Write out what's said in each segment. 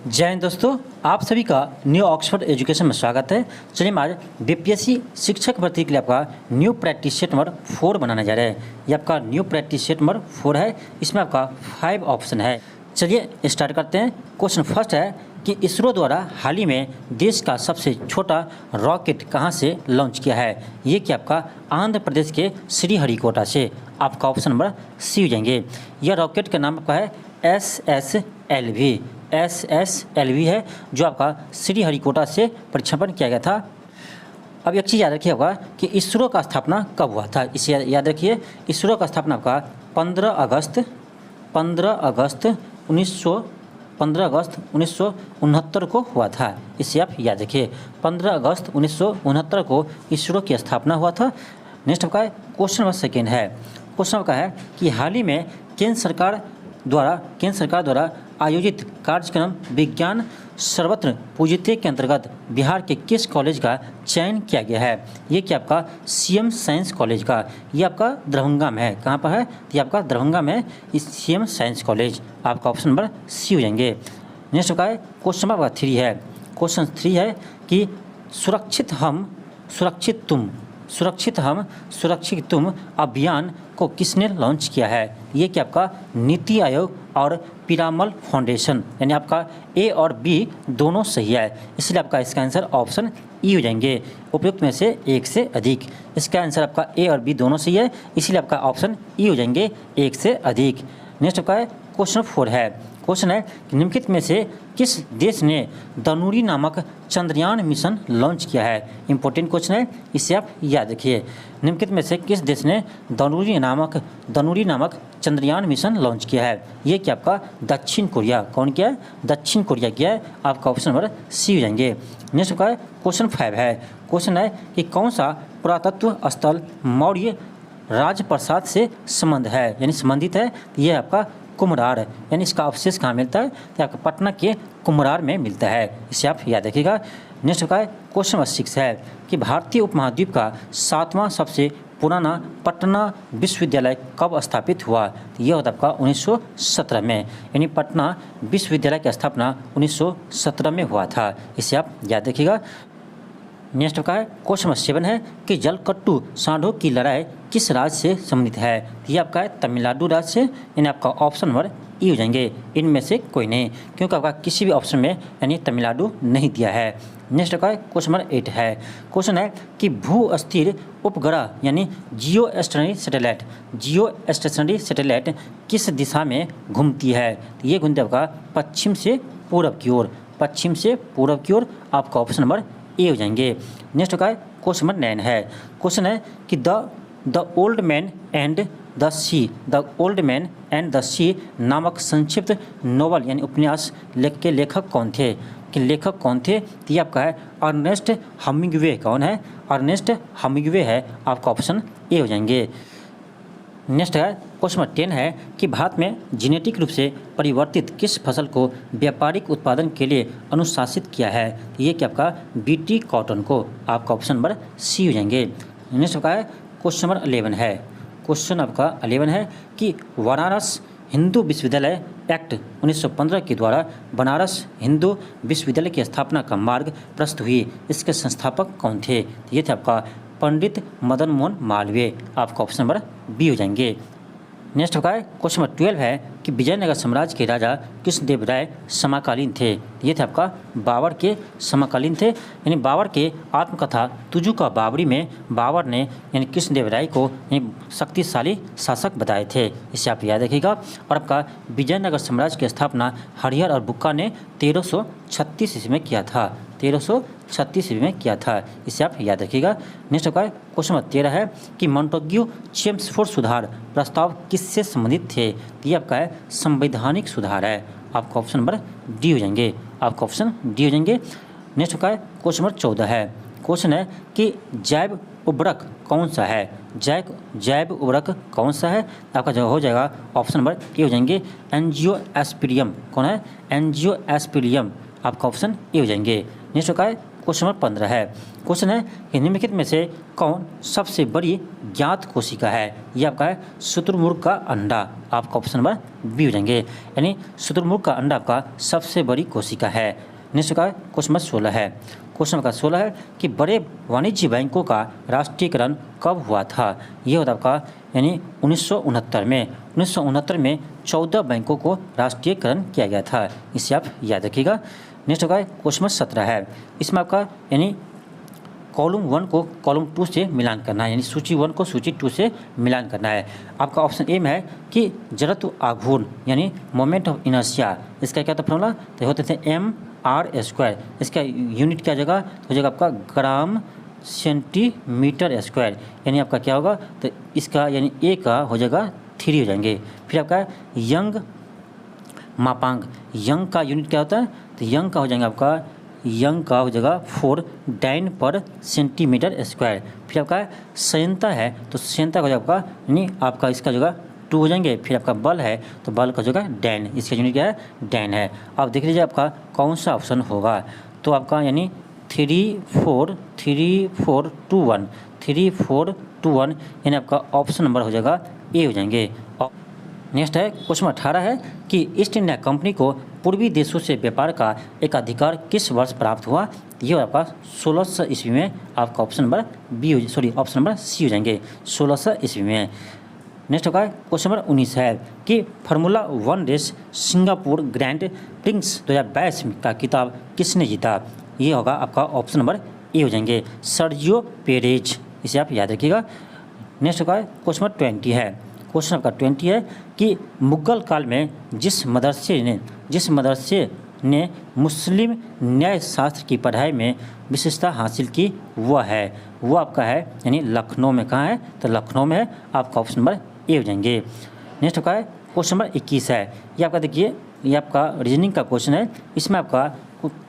जय हिंद दोस्तों, आप सभी का न्यू ऑक्सफोर्ड एजुकेशन में स्वागत है। चलिए आज बीपीएससी शिक्षक भर्ती के लिए आपका न्यू प्रैक्टिस सेट नंबर 4 बनाने जा रहे हैं। ये आपका न्यू प्रैक्टिस सेट नंबर 4 है। इसमें आपका 5 ऑप्शन है। चलिए स्टार्ट करते हैं। क्वेश्चन फर्स्ट है कि इसरो द्वारा हाल ही में देश का सबसे छोटा रॉकेट कहाँ से लॉन्च किया है। ये कि आपका आंध्र प्रदेश के श्रीहरिकोटा से। आपका ऑप्शन नंबर सी हो जाएंगे। यह रॉकेट का नाम आपका है SSLV है, जो आपका श्रीहरिकोटा से प्रक्षेपण किया गया था। अब एक चीज़ याद रखिए होगा कि इसरो का स्थापना कब हुआ था। इसे याद रखिए, इसरो का स्थापना आपका 15 अगस्त 1969 को हुआ था। इसे आप याद रखिए, 15 अगस्त 1969 को इसरो की स्थापना हुआ था। नेक्स्ट आपका क्वेश्चन नंबर सेकेंड है। क्वेश्चन आपका है कि हाल ही में केंद्र सरकार द्वारा आयोजित कार्यक्रम विज्ञान सर्वत्र पूजिते के अंतर्गत बिहार के किस कॉलेज का चयन किया गया है। ये कि आपका सीएम साइंस कॉलेज का। ये आपका दरभंगा में है। कहाँ पर है? ये आपका दरभंगा में इस सीएम साइंस कॉलेज। आपका ऑप्शन नंबर सी हो जाएंगे। नेक्स्ट का क्वेश्चन नंबर 3 है। क्वेश्चन 3 है कि सुरक्षित हम सुरक्षित तुम अभियान को किसने लॉन्च किया है। ये कि आपका नीति आयोग और पिरामल फाउंडेशन, यानी आपका ए और बी दोनों सही है। इसलिए आपका इसका आंसर ऑप्शन ई हो जाएंगे। उपयुक्त में से एक से अधिक। इसका आंसर आपका ए और बी दोनों सही है, इसलिए आपका ऑप्शन ई हो जाएंगे, एक से अधिक। नेक्स्ट आपका क्वेश्चन 4 है। क्वेश्चन है कि निम्नलिखित में से किस देश ने धनुरी नामक चंद्रयान मिशन लॉन्च किया है। इंपॉर्टेंट क्वेश्चन है, इसे आप याद रखिए। निम्नलिखित में से किस देश ने धनुरी नामक चंद्रयान मिशन लॉन्च किया है। ये कि आपका दक्षिण कोरिया। कौन किया है? दक्षिण कोरिया किया है। आपका ऑप्शन नंबर सी हो जाएंगे। नेक्स्ट का क्वेश्चन 5 है। क्वेश्चन है कि कौन सा पुरातत्व स्थल मौर्य राजप्रसाद से संबंधित है। ये आपका कुम्हरार, यानी इसका अवशेष कहाँ मिलता है? तो आपको पटना के कुम्हरार में मिलता है। इसे आप याद रखिएगा। नेक्स्ट का क्वेश्चन नंबर 6 है कि भारतीय उपमहाद्वीप का 7वां सबसे पुराना पटना विश्वविद्यालय कब स्थापित हुआ। तो यह होता है आपका 1917 में, यानी पटना विश्वविद्यालय की स्थापना 1917 में हुआ था। इसे आप याद रखिएगा। नेक्स्ट का क्वेश्चन नंबर 7 है कि जलकट्टू सांडों की लड़ाई किस राज्य से संबंधित है। ये आपका है तमिलनाडु राज्य से, यानी आपका ऑप्शन नंबर ई हो जाएंगे। इनमें से कोई नहीं, क्योंकि आपका किसी भी ऑप्शन में यानी तमिलनाडु नहीं दिया है। नेक्स्ट का क्वेश्चन नंबर 8 है। क्वेश्चन है कि भू अस्थिर उपग्रह यानी जियो स्टेशनरी सैटेलाइट किस दिशा में घूमती है। तो ये घूमती है आपका पश्चिम से पूर्व की ओर। आपका ऑप्शन नंबर ए हो जाएंगे। नेक्स्ट का क्वेश्चन नंबर 9 है। क्वेश्चन है कि the old man and the sea नामक संक्षिप्त नोवेल यानी उपन्यास के लेखक कौन थे। तो ये आपका है अर्नेस्ट हेमिंग्वे। कौन है? अर्नेस्ट हेमिंग्वे है। आपका ऑप्शन ए हो जाएंगे। नेक्स्ट है क्वेश्चन नंबर 10 है कि भारत में जेनेटिक रूप से परिवर्तित किस फसल को व्यापारिक उत्पादन के लिए अनुशासित किया है। ये कि आपका बीटी कॉटन को। आपका ऑप्शन नंबर सी हो जाएंगे। नेक्स्ट आपका है क्वेश्चन नंबर 11 है। क्वेश्चन आपका 11 है कि बनारस हिंदू विश्वविद्यालय एक्ट 1915 के द्वारा बनारस हिंदू विश्वविद्यालय की स्थापना का मार्ग प्रस्तुत हुई। इसके संस्थापक कौन थे। ये थे आपका पंडित मदन मोहन मालवीय। आपका ऑप्शन नंबर बी हो जाएंगे। नेक्स्ट होगा क्वेश्चन नंबर 12 है कि विजयनगर साम्राज्य के राजा कृष्णदेवराय समकालीन थे। ये थे आपका बाबर के समकालीन थे, यानी बाबर के आत्मकथा तुजु का बाबरी में बाबर ने यानी कृष्णदेवराय को शक्तिशाली शासक बताए थे। इसे आप याद रखिएगा। और आपका विजयनगर साम्राज्य की स्थापना हरिहर और बुक्का ने 1336 ईस्वी में किया था। 1336 ईस्वी में किया था। इसे आप याद रखिएगा। नेक्स्ट होगा क्वेश्चन नंबर 13 है कि मॉन्टेग्यू चेम्सफोर्ड सुधार प्रस्ताव किससे संबंधित थे। ये आपका है संवैधानिक सुधार है। आपका ऑप्शन नंबर डी हो जाएंगे। नेक्स्ट होगा क्वेश्चन नंबर 14 है। क्वेश्चन है कि जैव उर्वरक कौन सा है। आपका जो हो जाएगा ऑप्शन नंबर ए हो जाएंगे एंजियोस्पर्मियम। कौन है? एंजियोस्पर्मियम। आपका ऑप्शन ए हो जाएंगे। नेक्स्ट होगा क्वेश्चन क्वेश्चन नंबर 15 है। क्वेश्चन है कि निम्नलिखित में से कौन सबसे बड़ी ज्ञात कोशिका है। ये आपका है शुतुरमुर्ग का अंडा। आपका ऑप्शन नंबर बी हो जाएंगे, यानी शुतुरमुर्ग का अंडा आपका सबसे बड़ी कोशिका है। नेक्स्ट का क्वेश्चन नंबर 16 है। क्वेश्चन नंबर 16 है कि बड़े वाणिज्य बैंकों का राष्ट्रीयकरण कब हुआ था। ये होता आपका यानी 1969 में। 1969 में 14 बैंकों को राष्ट्रीयकरण किया गया था, इसे आप याद रखिएगा। नेक्स्ट होगा क्वेश्चन नंबर 17 है। इसमें आपका यानी कॉलम 1 को कॉलम 2 से मिलान करना है, यानी सूची 1 को सूची 2 से मिलान करना है। आपका ऑप्शन ए में है कि जड़त्व आघूर्ण यानी मोमेंट ऑफ इनर्शिया, इसका क्या था फॉर्मूला, तो होते थे mr²। इसका यूनिट क्या जगह हो जाएगा आपका ग्राम सेंटीमीटर स्क्वायर, यानी आपका क्या होगा, तो इसका यानी ए का हो जाएगा 3 हो जाएंगे। फिर आपका यंग मापांक, यंग का यूनिट क्या होता है, तो यंग का हो जाएगा आपका यंग का हो जाएगा 4 डाइन पर सेंटीमीटर स्क्वायर। फिर आपका संयंता है तो संयंता का हो जाएगा आपका यानी आपका इसका जगह 2 हो जाएंगे। फिर आपका बल है तो बल का जगह डैन, इसका यूनिट क्या है, डैन है। आप देख लीजिए आपका कौन सा ऑप्शन होगा, तो आपका यानी 3 4 3 4 2 1 3 4 2 1 यानी आपका ऑप्शन नंबर हो जाएगा ए हो जाएंगे। नेक्स्ट है क्वेश्चन 18 है कि ईस्ट इंडिया कंपनी को पूर्वी देशों से व्यापार का एक अधिकार किस वर्ष प्राप्त हुआ। ये आपका 1600 ईस्वी में। आपका option number B option number C हो जाएंगे 1600 ईस्वी में। नेक्स्ट होगा क्वेश्चन नंबर 19 है कि formula 1 race Singapore grand prix 2022 का खिताब किसने जीता। ये होगा आपका ऑप्शन नंबर ए हो जाएंगे सर्जियो पेरेज, इसे आप याद रखिएगा। नेक्स्ट होगा क्वेश्चन नंबर 20 है। क्वेश्चन आपका 20 है कि मुगल काल में जिस मदरसे ने मुस्लिम न्याय शास्त्र की पढ़ाई में विशेषता हासिल की वो आपका है यानी लखनऊ में। कहाँ है, तो लखनऊ में है। आपका ऑप्शन नंबर ए हो जाएंगे। नेक्स्ट आपका है क्वेश्चन नंबर 21 है। ये आपका देखिए, ये आपका रीजनिंग का क्वेश्चन है। इसमें आपका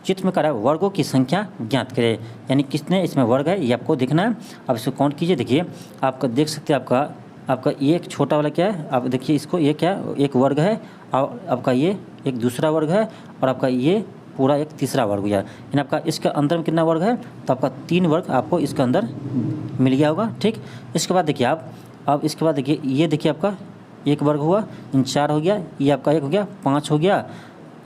चित्र में करा वर्गों की संख्या ज्ञात करें, यानी कितने इसमें वर्ग है ये आपको देखना है। अब इसको काउंट कीजिए। देखिए आपका देख सकते हैं, आपका ये एक छोटा वाला क्या है, आप देखिए इसको, ये क्या एक वर्ग है और आपका ये एक दूसरा वर्ग है और आपका ये पूरा एक तीसरा वर्ग गया, यानी आपका इसके अंदर में कितना वर्ग है, तो आपका 3 वर्ग आपको इसके अंदर मिल गया होगा। ठीक, इसके बाद देखिए अब इसके बाद देखिए ये देखिए आपका एक वर्ग हुआ, इन 4 हो गया, ये आपका 1 हो गया, 5 हो गया,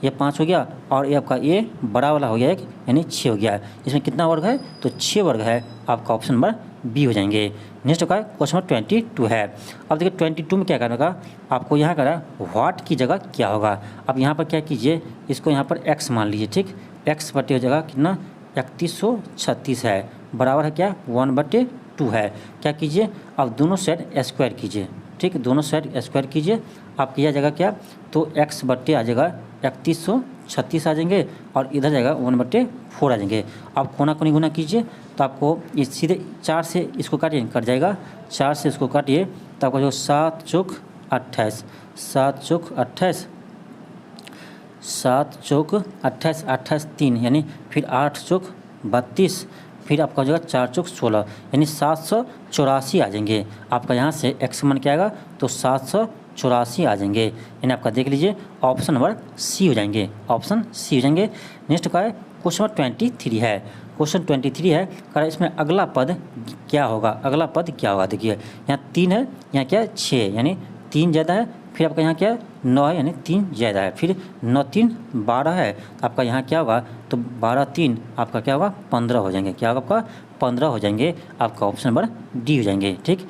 ये 5 हो गया और ये आपका ये बड़ा वाला हो गया एक, यानी 6 हो गया। इसमें कितना वर्ग है, तो 6 वर्ग है। आपका ऑप्शन नंबर बी हो जाएंगे। नेक्स्ट होगा क्वेश्चन नंबर 22 है। अब देखिए 22 में क्या करना होगा, आपको यहाँ करा व्हाट की जगह क्या होगा। अब यहाँ पर क्या कीजिए, इसको यहाँ पर x मान लीजिए। ठीक, x बटे हो जाएगा कितना 3136 है, बराबर है क्या 1/2 है। क्या कीजिए, अब दोनों साइड स्क्वायर कीजिए। ठीक, दोनों साइड स्क्वायर कीजिए। आपकी यह जगह क्या, तो x बटे आ जाएगा 3136 आ जाएंगे और इधर जाएगा 1/4 आ जाएंगे। आप कोना कोनी गुना कीजिए तो आपको ये सीधे 4 से इसको काटिए, कट जाएगा। 4 से इसको काटिए तो आपको जो 7 चौक 28, 7 चौक 28, 7 चौक 28, 28 3 यानी फिर 8 चौक 32, फिर आपका हो जाएगा 4 चौक 16 यानी 784 आ जाएंगे। आपका यहाँ से x मन क्या आएगा, तो 784 आ जाएंगे, यानी आपका देख लीजिए ऑप्शन नंबर सी हो जाएंगे, ऑप्शन सी हो जाएंगे। नेक्स्ट का है क्वेश्चन नंबर 23 है। क्वेश्चन 23 है, कह इसमें अगला पद क्या होगा, अगला पद क्या होगा। देखिए यहाँ 3 है, यहाँ क्या है 6 यानी 3 ज़्यादा है, फिर आपका यहाँ क्या है 9 है यानी 3 ज़्यादा है, फिर 9 3 12 है, तो आपका यहाँ क्या होगा, तो 12 3 आपका क्या होगा 15 हो जाएंगे। क्या होगा आपका 15 हो जाएंगे। आपका ऑप्शन नंबर डी हो जाएंगे। ठीक,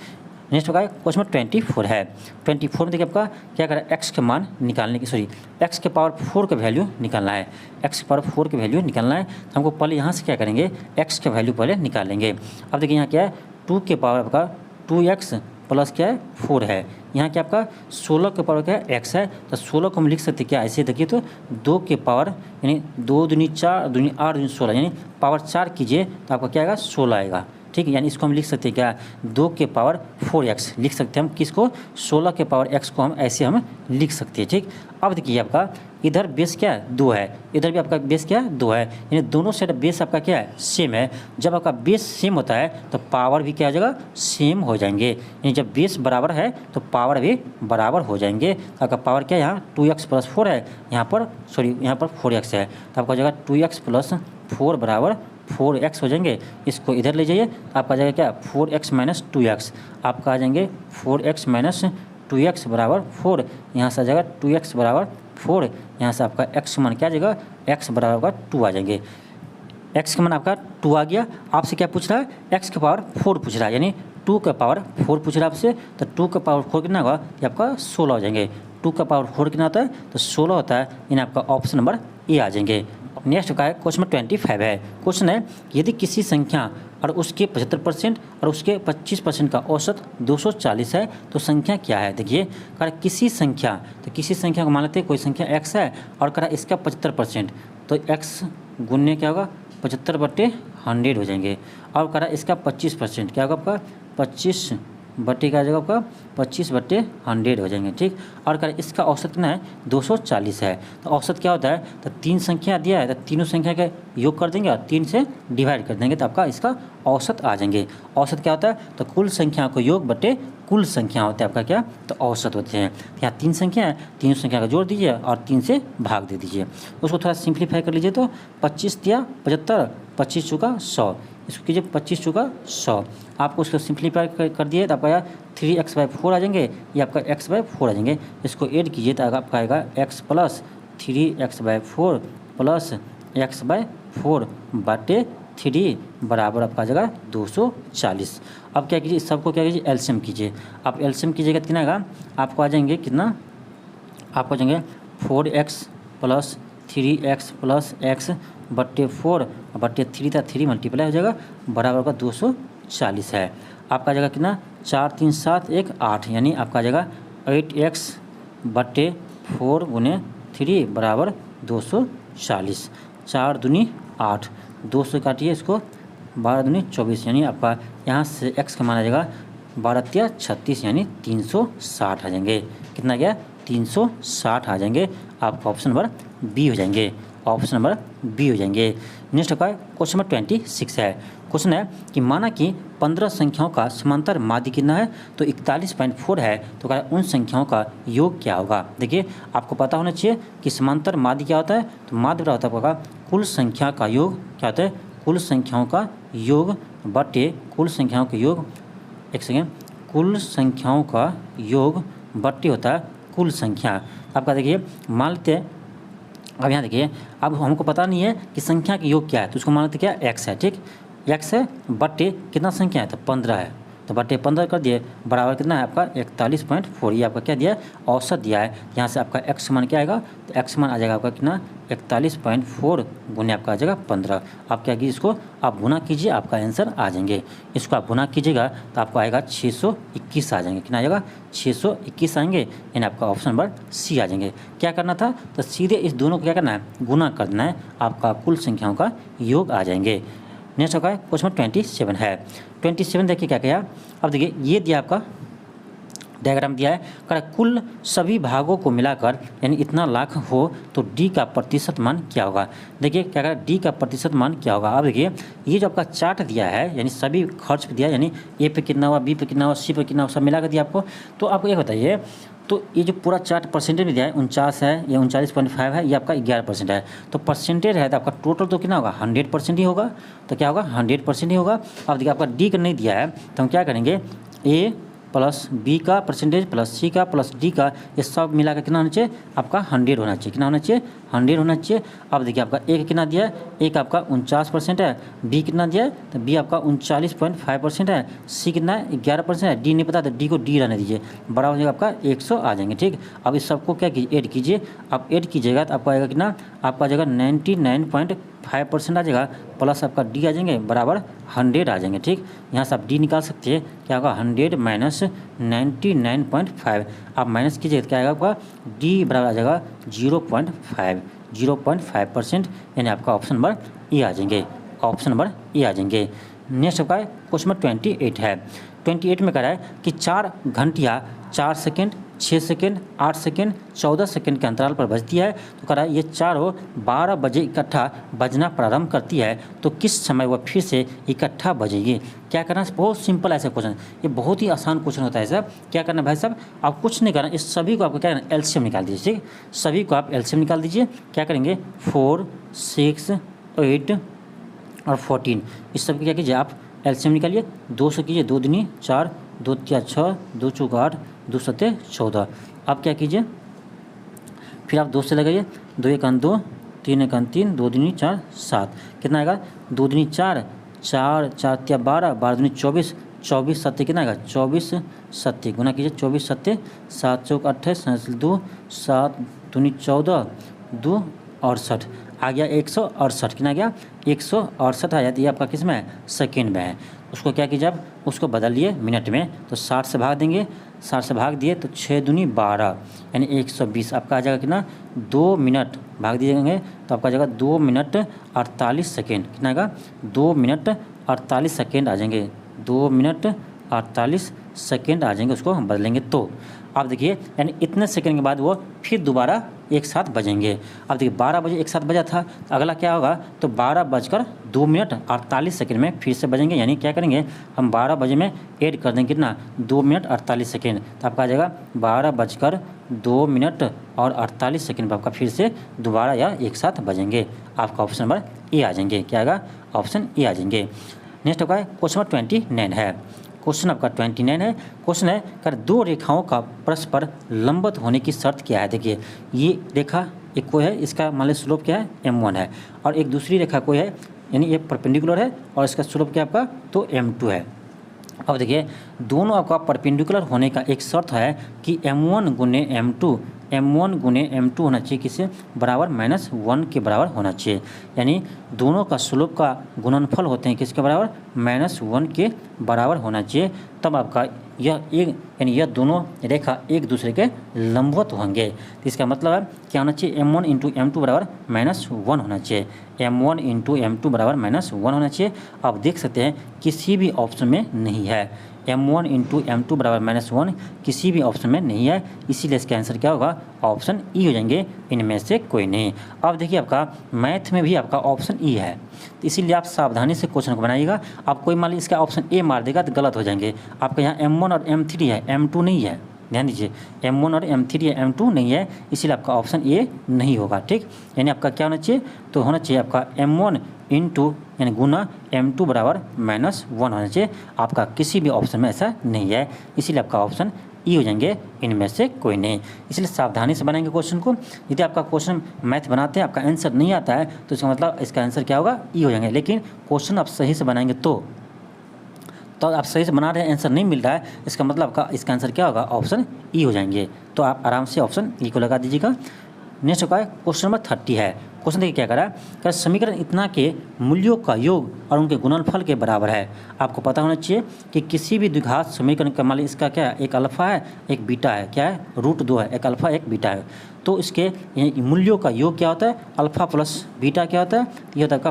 नेक्स्ट होगा क्वेश्चन नंबर 24 है। 24 में देखिए आपका क्या करें, x के मान निकालने की x के पावर 4 का वैल्यू निकालना है, x के पावर 4 का वैल्यू निकालना है। तो हमको पहले यहाँ से क्या करेंगे, x का वैल्यू पहले निकालेंगे। अब देखिए यहाँ क्या है 2 के पावर आपका 2x प्लस क्या है 4 है। यहाँ क्या आपका 16 के पावर क्या है x है, तो 16 को हम लिख सकते क्या ऐसे, देखिए तो 2 के पावर यानी 2 दूनी 4 दूनी 8 दूनी 16 यानी पावर 4 कीजिए तो आपका क्या आएगा 16 आएगा। ठीक है, यानी इसको हम लिख सकते हैं क्या 2 के पावर 4x लिख सकते हैं हम, किसको 16 के पावर x को हम ऐसे हम लिख सकते हैं। ठीक, अब देखिए आपका इधर बेस क्या है 2 है, इधर भी आपका बेस क्या है 2 है, यानी दोनों साइड बेस आपका क्या है सेम है। जब आपका बेस सेम होता है तो पावर भी क्या हो जाएगा सेम हो जाएंगे, यानी जब बेस बराबर है तो पावर भी बराबर हो जाएंगे। आपका पावर क्या है यहाँ 2x प्लस 4 है, यहाँ पर 4x है, तो आपका हो जाएगा 2x प्लस 4 बराबर 4x हो जाएंगे, इसको इधर ले जाइए, आपका आ जाएगा क्या 4x माइनस 2x, आपका आ जाएंगे 4x माइनस 2x बराबर 4, यहाँ से आ जाएगा 2x बराबर 4, यहाँ से आपका x मान क्या आ जाएगा, x बराबर 2 आ जाएंगे। x का मान आपका 2 आ गया। आपसे क्या पूछ रहा है, x के पावर 4 पूछ रहा है, यानी 2 का पावर 4 पूछ रहा है आपसे, तो 2 का पावर 4 कितना होगा, ये आपका 16 हो जाएंगे। 2 का पावर 4 कितना होता है, तो 16 होता है, यानी आपका ऑप्शन नंबर ए आ जाएंगे। नेक्स्ट का है क्वेश्चन नंबर 25 है। क्वेश्चन है यदि किसी संख्या और उसके 75% और उसके 25% का औसत 240 है तो संख्या क्या है। देखिए कह किसी संख्या, तो किसी संख्या को मान लेते हैं कोई संख्या x है और कह इसका 75%, तो x गुण्य क्या होगा 75/100 हो जाएंगे। और कह इसका 25% क्या होगा आपका 25 बट्टे का जगह आपका 25/100 हो जाएंगे, ठीक। और कह इसका औसत कितना है 240 है, तो औसत क्या होता है, तो 3 संख्या दिया है तो तीनों संख्या का योग कर देंगे और 3 से डिवाइड कर देंगे, तो आपका इसका औसत आ जाएंगे। औसत क्या होता है, तो कुल संख्या को योग बटे कुल संख्या होता है आपका क्या, तो औसत होते हैं। यहाँ 3 संख्या है, तीनों संख्या का जोड़ दीजिए और 3 से भाग दे दीजिए। उसको थोड़ा सिंप्लीफाई कर लीजिए, तो 25 या 75, 25 चौका 100, इसको कीजिए 25 चौका 100, आपको उसको सिंप्लीफाई कर दिए तो आपका 3x/4 आ जाएंगे, ये आपका x/4 आ जाएंगे। इसको ऐड कीजिए तो आपका आएगा x plus 3x/4 plus x/4 बटे 3 बराबर आपका आ जाएगा 240। अब क्या कीजिए, इस सबको क्या कीजिए एलसीएम कीजिए। आप एलसीएम कीजिएगा कितना आएगा, आपको आ जाएंगे कितना, आपको आ जाएंगे 4x plus 3x plus x बट्टे 4 बट्टे 3 था 3 मल्टीप्लाई हो जाएगा बराबर का 240 है। आपका जगह कितना 4 3 7 1 8, यानी आपका जगह 8x बट्टे 4 गुने 3 बराबर 240। 4 दूनी 8, 200 काटिए इसको, 12 दूनी 24, यानी आपका यहाँ से x का मान आ जाएगा 12 या 36, यानी 360 आ जाएंगे। कितना गया 360 आ जाएंगे, आपका ऑप्शन नंबर बी हो जाएंगे, ऑप्शन नंबर बी हो जाएंगे। नेक्स्ट का क्वेश्चन नंबर 26 है। क्वेश्चन है कि माना कि 15 संख्याओं का समांतर माध्य कितना है, तो 41.4 है, तो कहा उन संख्याओं का योग क्या होगा। देखिए आपको पता होना चाहिए कि समांतर माध्य क्या होता है, तो माध्य बराबर होता है कुल संख्या का योग, क्या होता है कुल संख्याओं का योग बटे कुल संख्याओं का योग, एक सेकेंड, कुल संख्याओं का योग बट्टे होता है कुल संख्या। आपका देखिए मान लेते हैं, अब यहाँ देखिए अब हमको पता नहीं है कि संख्या का योग क्या है, तो उसको मान लेते क्या x है, ठीक, x है बट्टे कितना संख्या है, तो 15 है, तो बट्टे 15 कर दिए बराबर कितना है आपका 41.4, ये आपका क्या दिया है औसत दिया है। यहाँ से आपका x मान क्या आएगा, तो x मान आ जाएगा आपका कितना 41.4 गुने आपका आ जाएगा 15। आप क्या कीजिए इसको आप गुना कीजिए, आपका आंसर आ जाएंगे। इसको आप गुना कीजिएगा तो आपको आएगा 621 आ जाएंगे। कितना आ जाएगा 621 आएंगे, यानी आपका ऑप्शन नंबर सी आ जाएंगे। क्या करना था, तो सीधे इस दोनों को क्या करना है गुना कर देना है, आपका कुल संख्याओं का योग आ जाएंगे। नेक्स्ट होगा क्वेश्चन 27 है। 27 देखिए क्या किया, अब देखिए ये दिया आपका डायग्राम दिया है, कह कुल सभी भागों को मिलाकर यानी इतना लाख हो तो डी का प्रतिशत मान क्या होगा। देखिए क्या कह डी का प्रतिशत मान क्या होगा। अब देखिए ये जो आपका चार्ट दिया है यानी सभी खर्च पे दिया, यानी ए पे कितना हुआ, बी पे कितना हुआ, सी पे कितना हुआ, सब मिला कर दिया आपको। तो आपको ये बताइए, तो ये जो पूरा चार्ट परसेंटेज में दिया है 49 है, ये 39.5 है, ये आपका 11% है। तो परसेंटेज है तो आपका टोटल तो कितना होगा 100% ही होगा, तो क्या होगा 100% ही होगा। अब देखिए आपका डी का नहीं दिया है तो हम क्या करेंगे, ए प्लस बी का परसेंटेज प्लस सी का प्लस डी का, ये सब मिलाकर कितना होना चाहिए आपका 100 होना चाहिए। कितना होना चाहिए 100 होना चाहिए। अब देखिए आपका ए कितना दिया है, एक आपका 49% है, बी कितना दिया है तो बी आपका 39.5% है, सी कितना है 11% है, डी नहीं पता तो डी को डी रहने दीजिए, बड़ा हो जाएगा आपका 100 आ जाएंगे, ठीक। अब इस सबको क्या कीजिए ऐड कीजिए, आप ऐड कीजिएगा तो आपको आएगा कितना, आपका आ जाएगा 99.5% आ जाएगा, प्लस आपका डी आ जाएंगे बराबर 100 आ जाएंगे, ठीक। यहाँ से आप डी निकाल सकते हैं, क्या होगा 100 माइनस 99.5, आप माइनस कीजिए तो क्या आएगा आपका डी बराबर आ जाएगा 0.5%, यानी आपका ऑप्शन नंबर ए आ जाएंगे, ऑप्शन नंबर ए आ जाएंगे। नेक्स्ट आपका क्वेश्चन नंबर 28 है। 28 में कह रहा है कि 4 घंटियाँ 4 सेकेंड 6 सेकेंड 8 सेकेंड 14 सेकेंड के अंतराल पर बजती है, तो कह रहा है ये चारों 12 बजे इकट्ठा बजना प्रारंभ करती है, तो किस समय वह फिर से इकट्ठा बजेगी। क्या करना है, बहुत सिंपल ऐसा क्वेश्चन, ये बहुत ही आसान क्वेश्चन होता है साहब। क्या करना भाई साहब, आप कुछ नहीं करना, इस सभी को आपको क्या करना एलसीएम निकाल दीजिए, ठीक। सभी को आप एलसीएम निकाल दीजिए। क्या करेंगे 4 6 8 और 14, इस सब की क्या कीजिए आप एलसीएम निकालिए। 2 से कीजिए 2 दूनी 4, 2 तिया 6, 2 चौका 8, 2 सत्ते 14। आप क्या कीजिए फिर आप 2 से लगाइए, 2 एकन 2, 3 एकन 3, 2 दूनी 4, 7, कितना आएगा 2 दूनी 4, 4 4 तिया 12, 12 दूनी 24, 24 सत्ते कितना आएगा 24 सत्ते, गुना कीजिए 24 सत्ते 7 चौक 28, 2 7 दूनी 14, 2 68, आ गया 168, कितना आ गया 168 आ जाती है आपका किस में है सेकेंड में है। उसको क्या कीजिए आप उसको बदलिए मिनट में, तो 60 से भाग देंगे, 60 से भाग दिए तो 6 दूनी 12 यानी 120, आपका आ जाएगा कितना 2 मिनट, भाग दिएंगे तो आपका आ जाएगा 2 मिनट 48 सेकेंड, कितना आएगा 2 मिनट 48 सेकेंड आ जाएंगे, 2 मिनट 48 सेकेंड आ जाएंगे, उसको हम बदलेंगे तो आप देखिए यानी इतने सेकंड के बाद वो फिर दोबारा एक साथ बजेंगे। अब देखिए 12 बजे एक साथ बजा था, अगला क्या होगा तो 12 बजकर 2 मिनट 48 सेकंड में फिर से बजेंगे, यानी क्या करेंगे हम 12 बजे में ऐड कर देंगे कितना 2 मिनट 48 सेकंड, तो आपका आ जाएगा 12 बजकर 2 मिनट और 48 सेकंड पर आपका फिर से दोबारा या एक साथ बजेंगे। आपका ऑप्शन नंबर ए आ जाएंगे, क्या आएगा ऑप्शन ए आ जाएंगे। नेक्स्ट आपका क्वेश्चन नंबर 29 है, क्वेश्चन आपका 29 है। क्वेश्चन है कर दो रेखाओं का परस्पर लंबवत होने की शर्त क्या है। देखिए ये रेखा एक कोई है, इसका मान लीजिए स्लोप क्या है m1 है, और एक दूसरी रेखा कोई है यानी ये परपेंडिकुलर है और इसका स्लोप क्या आपका तो m2 है। अब देखिए दोनों आपका परपेंडिकुलर होने का एक शर्त है कि m1 गुने m2 होना चाहिए किससे बराबर -1 के बराबर होना चाहिए, यानी दोनों का स्लोप का गुणनफल होते हैं किसके बराबर -1 के बराबर होना चाहिए, तब आपका यह एक यानी यह दोनों रेखा एक दूसरे के लंबवत होंगे। तो इसका मतलब है क्या होना चाहिए m1 इंटू m2 बराबर -1 होना चाहिए, m1 इंटू m2 बराबर -1 होना चाहिए। आप देख सकते हैं किसी भी ऑप्शन में नहीं है, m1 इंटू m2 बराबर -1 किसी भी ऑप्शन में नहीं है, इसीलिए इसका आंसर क्या होगा ऑप्शन ई हो जाएंगे, इनमें से कोई नहीं। अब देखिए आपका मैथ में भी आपका ऑप्शन ई है, तो इसीलिए आप सावधानी से क्वेश्चन को बनाइएगा। आप कोई मान लीजिए इसका ऑप्शन ए मार देगा तो गलत हो जाएंगे। आपका यहाँ m1 और m3 है, m2 नहीं है, ध्यान दीजिए m1 और m3 है, m2 नहीं है, इसीलिए आपका ऑप्शन ए नहीं होगा। ठीक, यानी आपका क्या होना चाहिए तो होना चाहिए आपका m1 इंटू यानी गुना m2 बराबर -1 होना चाहिए। आपका किसी भी ऑप्शन में ऐसा नहीं है, इसीलिए आपका ऑप्शन ई हो जाएंगे, इनमें से कोई नहीं। इसलिए सावधानी से बनाएंगे क्वेश्चन को। यदि आपका क्वेश्चन मैथ बनाते हैं आपका आंसर नहीं आता है तो इसका मतलब इसका आंसर क्या होगा ई हो जाएंगे, लेकिन क्वेश्चन आप सही से बनाएंगे तो आप सही से बना रहे हैं आंसर नहीं मिल रहा है, इसका मतलब आपका इसका आंसर क्या होगा ऑप्शन ई हो जाएंगे। तो आप आराम से ऑप्शन ई को लगा दीजिएगा। नेक्स्ट होगा क्वेश्चन नंबर 30 है। क्वेश्चन देखिए क्या करा क्या समीकरण इतना के मूल्यों का योग और उनके गुणनफल के बराबर है। आपको पता होना चाहिए कि किसी भी द्विघात समीकरण का मान इसका क्या है एक अल्फा है एक बीटा है, क्या है √2 है, एक अल्फा एक बीटा है, तो इसके मूल्यों का योग क्या होता है अल्फा प्लस बीटा क्या होता है ये होता है आपका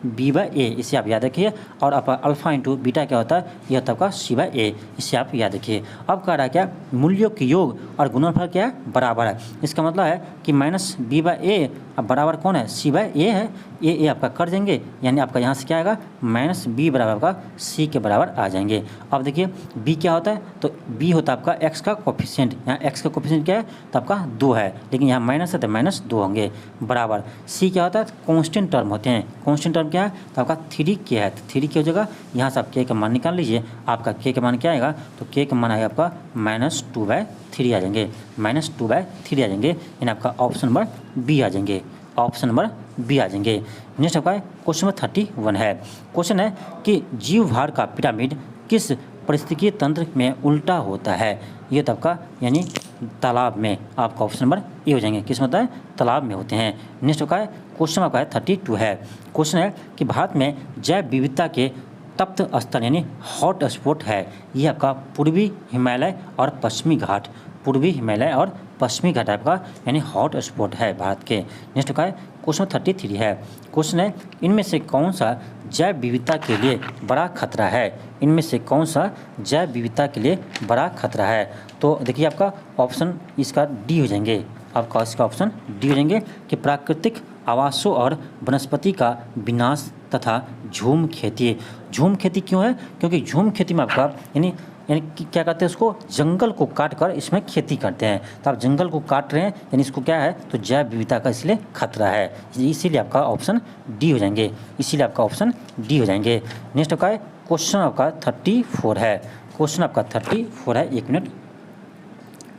-b/a, इसे आप याद रखिए। और आपका अल्फा इंटू बीटा क्या होता है ये होता है आपका c/a, इसे आप याद रखिए। अब कह रहा है क्या मूल्यों के योग और गुणनफल क्या है बराबर है, इसका मतलब है कि -b/a अब बराबर कौन है c/a है, ए आपका कर देंगे, यानी आपका यहाँ से क्या आएगा -b बराबर आपका c के बराबर आ जाएंगे। अब देखिए b क्या होता है तो b होता है आपका x का कोफिशिएंट, यहाँ x का कोफिशिएंट क्या है तो आपका 2 है, लेकिन यहाँ माइनस है तो -2 होंगे, बराबर c क्या होता है कांस्टेंट टर्म होते हैं। कांस्टेंट टर्म क्या है तो आपका 3k है, तो 3k हो जाएगा, यहाँ से आप k का मान निकाल लीजिए। आपका k का मान क्या आएगा तो k का मान आएगा आपका -2/3 आ जाएंगे, -2/3 आ जाएंगे, यानी आपका ऑप्शन नंबर बी आ जाएंगे, ऑप्शन नंबर बी आ जाएंगे। नेक्स्ट आपका क्वेश्चन नंबर 31 है। क्वेश्चन है कि जीव भार का पिरामिड किस परिस्थितिकीय तंत्र में उल्टा होता है। ये तो आपका यानी तालाब में, आपका ऑप्शन नंबर ए हो जाएंगे, किस होता है तालाब में होते हैं। नेक्स्ट आपका क्वेश्चन आपका 32 है। क्वेश्चन है कि भारत में जैव विविधता के तप्त स्थल यानी हॉट स्पॉट है, ये आपका पूर्वी हिमालय और पश्चिमी घाट, पूर्वी हिमालय और पश्चिमी घाट आपका यानी हॉट स्पॉट है भारत के। नेक्स्ट का क्वेश्चन 33 है। क्वेश्चन है इनमें से कौन सा जैव विविधता के लिए बड़ा खतरा है, इनमें से कौन सा जैव विविधता के लिए बड़ा खतरा है। तो देखिए आपका ऑप्शन इसका डी हो जाएंगे, आपका इसका ऑप्शन डी हो जाएंगे कि प्राकृतिक आवासों और वनस्पति का विनाश तथा झूम खेती। झूम खेती क्यों है क्योंकि झूम खेती में आपका यानी यानी कि क्या कहते हैं उसको, जंगल को काट कर इसमें खेती करते हैं। तो आप जंगल को काट रहे हैं यानी इसको क्या है, तो जैव विविधता का इसलिए खतरा है, इसीलिए आपका ऑप्शन डी हो जाएंगे, इसीलिए आपका ऑप्शन डी हो जाएंगे। नेक्स्ट आपका है क्वेश्चन आपका 34 है, क्वेश्चन आपका 34 है, 1 मिनट।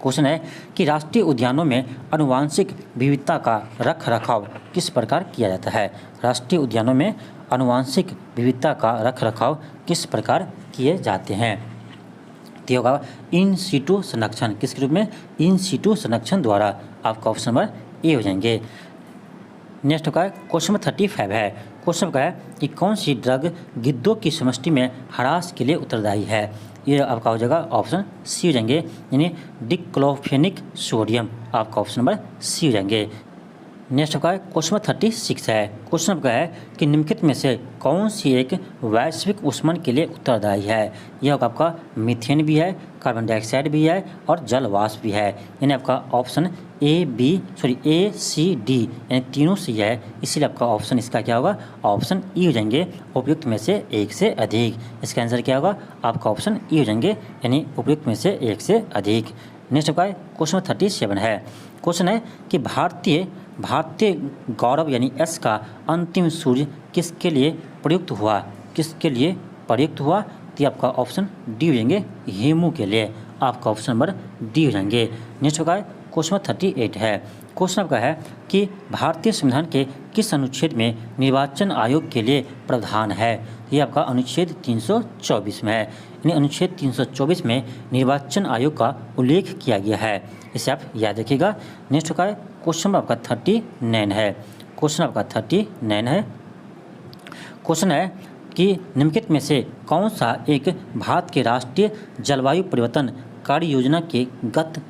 क्वेश्चन है कि राष्ट्रीय उद्यानों में आनुवांशिक विविधता का रख रखाव किस प्रकार किया जाता है। राष्ट्रीय उद्यानों में आनुवांशिक विविधता का रख रखाव किस प्रकार किए जाते हैं। तो होगा इन सीटू संरक्षण, किसके रूप में, इन सीटू संरक्षण द्वारा। आपका ऑप्शन नंबर ए हो जाएंगे। नेक्स्ट का क्वेश्चन नंबर 35 है, क्वेश्चन का है कि कौन सी ड्रग गिद्धों की समष्टि में ह्रास के लिए उत्तरदायी है। ये आपका हो जाएगा ऑप्शन सी हो जाएंगे, यानी डिक्लोफेनिक सोडियम। आपका ऑप्शन नंबर सी हो जाएंगे। नेक्स्ट आपका क्वेश्चन नंबर 36 है, क्वेश्चन आपका है कि निम्नलिखित में से कौन सी एक वैश्विक ऊष्मन के लिए उत्तरदायी है। यह आपका मीथेन भी है, कार्बन डाइऑक्साइड भी है और जल वाष्प भी है, यानी आपका ऑप्शन ए सी डी यानी तीनों सी है, इसीलिए आपका ऑप्शन इसका क्या होगा, ऑप्शन ई हो जाएंगे, उपयुक्त में से एक से अधिक। इसका आंसर क्या होगा, आपका ऑप्शन ई हो जाएंगे, यानी उपयुक्त में से एक से अधिक। नेक्स्ट आपका क्वेश्चन 37 है, क्वेश्चन है कि भारतीय गौरव यानी एस का अंतिम सूर्य किसके लिए प्रयुक्त हुआ, किसके लिए प्रयुक्त हुआ। तो आपका ऑप्शन डी हो जाएंगे, हेमू के लिए। आपका ऑप्शन नंबर डी हो जाएंगे। नेक्स्ट का क्वेश्चन 38 है, क्वेश्चन आपका है कि भारतीय संविधान के किस अनुच्छेद में निर्वाचन आयोग के लिए प्रावधान है। ये आपका अनुच्छेद 324 में है, यानी अनुच्छेद 324 में निर्वाचन आयोग का उल्लेख किया गया है, इसे आप याद रखिएगा। नेक्स्ट का क्वेश्चन आपका 39 है, क्वेश्चन आपका 39 है, क्वेश्चन है कि निम्नलिखित में से कौन सा एक भारत के राष्ट्रीय जलवायु परिवर्तन कार्य योजना के गत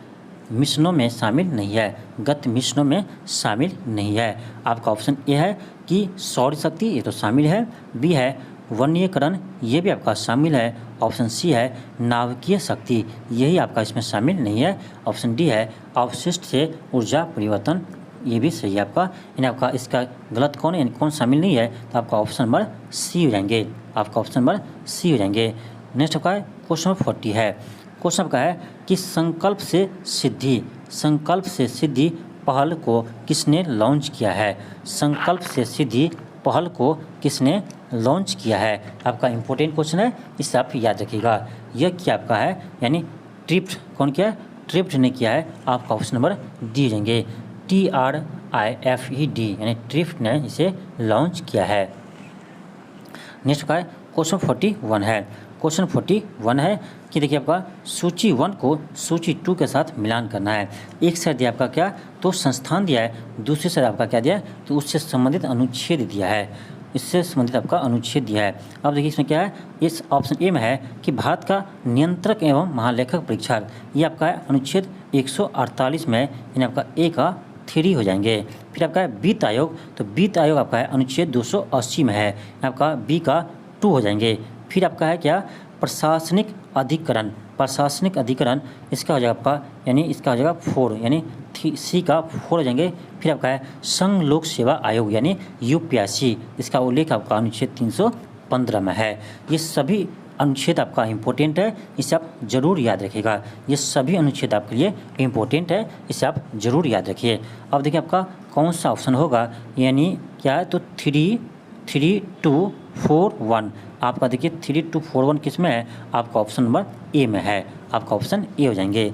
मिशनों में शामिल नहीं है, गत मिशनों में शामिल नहीं है। आपका ऑप्शन ए है कि सौर शक्ति, ये तो शामिल है, बी है वनीकरण, ये भी आपका शामिल है, ऑप्शन सी है नाभिकीय शक्ति, यही आपका इसमें शामिल नहीं है, ऑप्शन डी है अवशिष्ट से ऊर्जा परिवर्तन, ये भी सही है आपका। यानी आपका इसका गलत कौन है, यानी कौन शामिल नहीं है, तो आपका ऑप्शन नंबर सी हो जाएंगे, आपका ऑप्शन नंबर सी हो जाएंगे। नेक्स्ट आपका क्वेश्चन नंबर 40 है, क्वेश्चन आपका है कि संकल्प से सिद्धि पहल को किसने लॉन्च किया है। संकल्प से सिद्धि पहल को किसने लॉन्च किया है। आपका इंपॉर्टेंट क्वेश्चन है, इसे आप याद रखिएगा। यह क्या आपका है, यानी ट्रिप्ट कौन किया है, ट्रिप्ट ने किया है। आपका ऑप्शन नंबर डी हो जाएंगे, TRIFED यानी ट्रिप्ट ने इसे लॉन्च किया है। नेक्स्ट का क्वेश्चन 41 है, क्वेश्चन 41 है कि देखिए आपका सूची 1 को सूची 2 के साथ मिलान करना है। एक साइड दिया आपका क्या, तो संस्थान दिया है, दूसरी साइड आपका क्या दिया है, तो उससे संबंधित अनुच्छेद दिया है, इससे संबंधित आपका अनुच्छेद दिया है। अब देखिए इसमें क्या है, इस ऑप्शन ए में है कि भारत का नियंत्रक एवं महालेखक परीक्षक, ये आपका है अनुच्छेद 148 में, यानी आपका ए का 3 हो जाएंगे। फिर आपका है वित्त आयोग, तो वित्त आयोग आपका है अनुच्छेद 280 में है, आपका बी का 2 हो जाएंगे। फिर आपका है क्या, प्रशासनिक अधिकरण, प्रशासनिक अधिकरण, इसका हो जाएगा आपका, यानी इसका हो जाएगा 4, यानी सी का 4 हो जाएंगे। फिर आपका है संघ लोक सेवा आयोग यानी UPSC, इसका उल्लेख आपका अनुच्छेद 315 में है। ये सभी अनुच्छेद आपका इम्पोर्टेंट है, इसे आप जरूर याद रखिएगा। ये सभी अनुच्छेद आपके लिए इम्पोर्टेंट है, इसे आप जरूर याद रखिए। अब देखिए आपका कौन सा ऑप्शन होगा, यानी क्या है, तो 3-2-4-1। आपका देखिए 3-2-4-1 किस में है, आपका ऑप्शन नंबर ए में है, आपका ऑप्शन ए हो जाएंगे।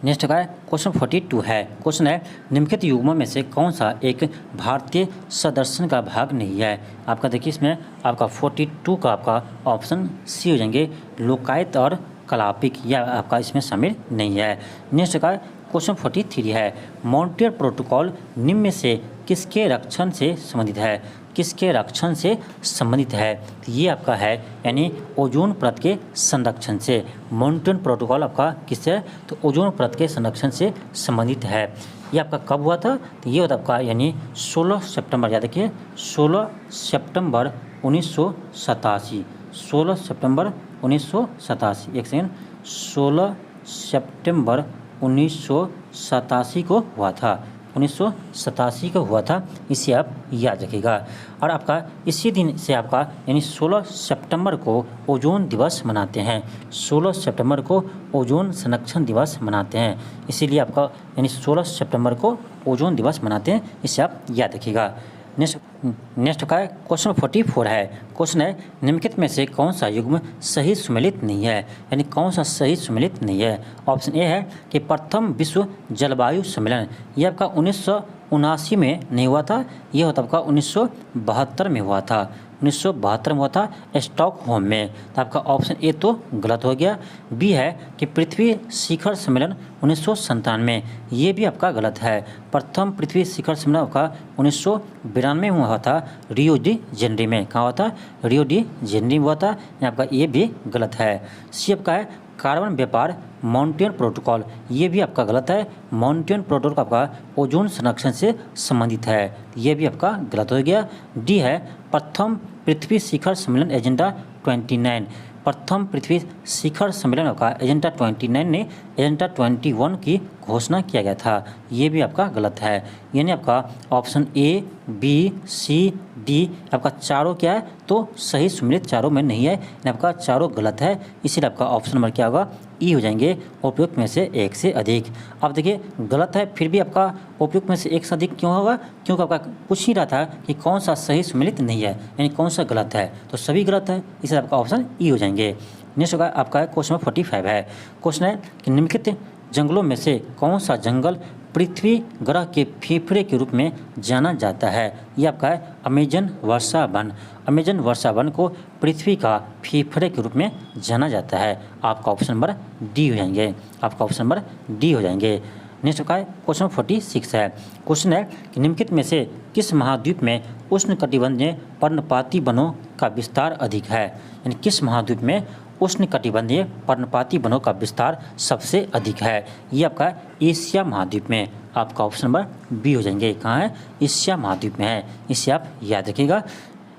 नेक्स्ट का क्वेश्चन 42 है, क्वेश्चन है निम्नलिखित युग्मों में से कौन सा एक भारतीय सदर्शन का भाग नहीं है। आपका देखिए इसमें आपका 42 का आपका ऑप्शन सी हो जाएंगे, लोकायत और कलापिक, यह आपका इसमें शामिल नहीं है। नेक्स्ट का क्वेश्चन 43 है, मॉन्ट्रियल प्रोटोकॉल निम्न में से किसके रक्षण से संबंधित है, किसके रक्षण से संबंधित है। तो ये आपका है, यानी ओजोन परत के संरक्षण से। मॉन्ट्रियल प्रोटोकॉल आपका किससे, तो ओजोन परत के संरक्षण से संबंधित है। ये आपका कब हुआ था, तो ये होता आपका यानी 16 सितंबर, याद रखिए 16 सितंबर 1987, 16 सितंबर 1987, एक सेकेंड, 16 सितंबर 1987 को हुआ था। 1987 को हुआ था, इसे आप याद रखिएगा। और आपका इसी दिन से आपका यानी 16 सितंबर को ओजोन दिवस मनाते हैं। 16 सितंबर को ओजोन संरक्षण दिवस मनाते हैं, इसीलिए आपका यानी 16 सितंबर को ओजोन दिवस मनाते हैं, इसे आप याद रखिएगा। नेक्स्ट का क्वेश्चन 44 है। क्वेश्चन है निम्नलिखित में से कौन सा युग्म सही सुमेलित नहीं है, यानी कौन सा सही सुमेलित नहीं है। ऑप्शन ए है कि प्रथम विश्व जलवायु सम्मेलन, यह आपका 1979 में नहीं हुआ था, यह होता आपका 1972 में हुआ था। 1972 में हुआ था स्टॉकहोम में, तो आपका ऑप्शन ए तो गलत हो गया। बी है कि पृथ्वी शिखर सम्मेलन 1997 में, ये भी आपका गलत है। प्रथम पृथ्वी शिखर सम्मेलन आपका 1992 में हुआ था रियो डी जेनेरो में। कहाँ हुआ था? रियो डी जेनेरो में हुआ था, यहाँ आपका ये भी गलत है। सी आपका है कार्बन व्यापार मॉन्ट्रियल प्रोटोकॉल, ये भी आपका गलत है। मॉन्ट्रियल प्रोटोकॉल आपका ओजोन संरक्षण से संबंधित है, ये भी आपका गलत हो गया। डी है प्रथम पृथ्वी शिखर सम्मेलन एजेंडा 29, प्रथम पृथ्वी शिखर सम्मेलन का एजेंडा 29 ने एजेंडा 21 की घोषणा किया गया था, ये भी आपका गलत है। यानी आपका option A, B, C, D आपका चारों क्या है तो सही सुमेलित चारों में नहीं है, यानी आपका चारों गलत है, इसीलिए आपका ऑप्शन नंबर क्या होगा? ई हो जाएंगे, उपयुक्त में से एक से अधिक। अब देखिए गलत है, फिर भी आपका उपयुक्त में से एक से अधिक क्यों होगा? क्योंकि आपका पूछ ही रहा था कि कौन सा सही सुमेलित नहीं है, यानी कौन सा गलत है, तो सभी गलत है, इसलिए आपका ऑप्शन ई हो जाएंगे। नेक्स्ट होगा आपका क्वेश्चन 45 है। क्वेश्चन है कि निम्नलिखित जंगलों में से कौन सा जंगल पृथ्वी ग्रह के फेफड़े के रूप में जाना जाता है? ये आपका है अमेजन वर्षा वन। अमेजन वर्षा वन को पृथ्वी का फेफड़े के रूप में जाना जाता है। आपका ऑप्शन नंबर डी हो जाएंगे, आपका ऑप्शन नंबर डी हो जाएंगे। नेक्स्ट का क्वेश्चन 46 है। क्वेश्चन है कि निम्नलिखित में से किस महाद्वीप में उष्णकटिबंधीय पर्णपाती वनों का विस्तार अधिक है? यानी किस महाद्वीप में उष्णकटिबंधीय पर्णपाती वनों का विस्तार सबसे अधिक है? ये आपका एशिया महाद्वीप में, आपका ऑप्शन नंबर बी हो जाएंगे। कहाँ है? एशिया महाद्वीप में है, इसे आप याद रखिएगा।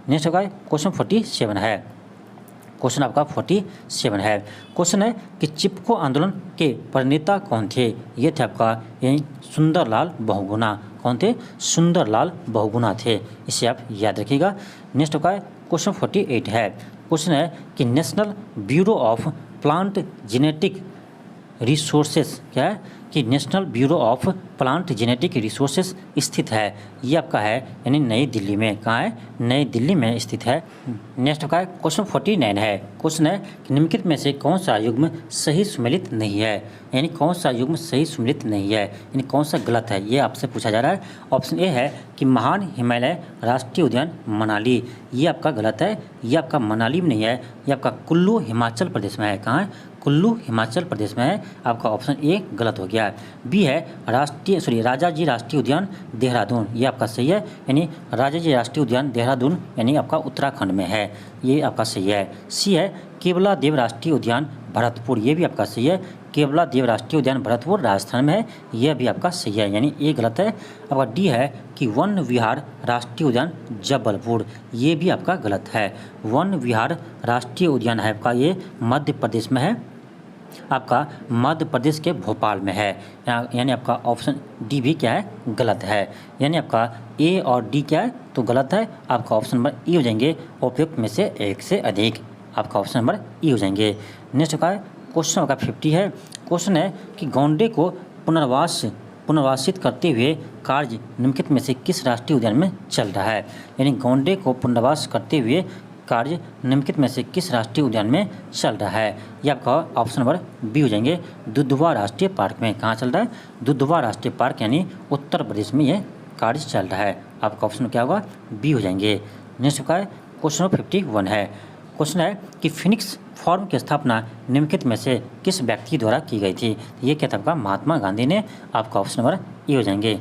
नेक्स्ट होगा क्वेश्चन 47 है। क्वेश्चन आपका 47 है। क्वेश्चन है कि चिपको आंदोलन के प्रणेता कौन थे? ये थे आपका यही सुंदरलाल बहुगुणा। कौन थे? सुंदरलाल बहुगुणा थे, इसे आप याद रखिएगा। नेक्स्ट होगा क्वेश्चन 48 है। क्वेश्चन है कि national bureau of plant genetic resources क्या है? कि national bureau of plant genetic resources स्थित है, ये आपका है यानी नई दिल्ली में। कहाँ है? नई दिल्ली में स्थित है। नेक्स्ट का क्वेश्चन 49 है। क्वेश्चन है कि निम्नलिखित में से कौन सा युग्म सही सुमेलित नहीं है? यानी कौन सा युग्म सही सुमेलित नहीं है, यानी कौन सा गलत है, ये आपसे पूछा जा रहा है। ऑप्शन ए है कि महान हिमालय राष्ट्रीय उद्यान मनाली, ये आपका गलत है, ये आपका मनाली में नहीं है, ये आपका कुल्लू हिमाचल प्रदेश में है। कहाँ है? कुल्लू हिमाचल प्रदेश में है, आपका ऑप्शन ए गलत हो गया। बी है राजाजी राष्ट्रीय उद्यान देहरादून, ये आपका सही है, यानी राजाजी राष्ट्रीय उद्यान देहरादून यानी आपका उत्तराखंड में है, ये आपका सही है। सी है केवला देव राष्ट्रीय उद्यान भरतपुर, ये भी आपका सही है, केवला देव राष्ट्रीय उद्यान भरतपुर राजस्थान में है, यह भी आपका सही है, यानी ये गलत है। आपका डी है कि वन विहार राष्ट्रीय उद्यान जबलपुर, ये भी आपका गलत है। वन विहार राष्ट्रीय उद्यान है आपका ये मध्य प्रदेश में है, आपका मध्य प्रदेश के भोपाल में है, यानी आपका ऑप्शन डी भी क्या है? गलत है। यानी आपका ए और डी क्या है तो गलत है, आपका ऑप्शन नंबर ई हो जाएंगे, उपयुक्त में से एक से अधिक, आपका ऑप्शन नंबर ई हो जाएंगे। नेक्स्ट का क्वेश्चन आपका 50 है। क्वेश्चन है कि गौंडे को पुनर्वासित करते हुए कार्य निम्नलिखित में से किस राष्ट्रीय उद्यान में चल रहा है? यानी गौंडे को पुनर्वास करते हुए कार्य निम्नलिखित में से किस राष्ट्रीय उद्यान में चल रहा है? ये आपका ऑप्शन नंबर बी हो जाएंगे, दुधवा राष्ट्रीय पार्क में। कहाँ चल रहा है? दुधवा राष्ट्रीय पार्क यानी उत्तर प्रदेश में यह कार्य चल रहा है, आपका ऑप्शन क्या होगा? बी हो जाएंगे। नेक्स्ट का क्वेश्चन 51 है। क्वेश्चन है कि फिनिक्स फॉर्म की स्थापना निम्नलिखित में से किस व्यक्ति द्वारा की गई थी? ये क्या था आपका? महात्मा गांधी ने, आपका ऑप्शन नंबर ए हो जाएंगे।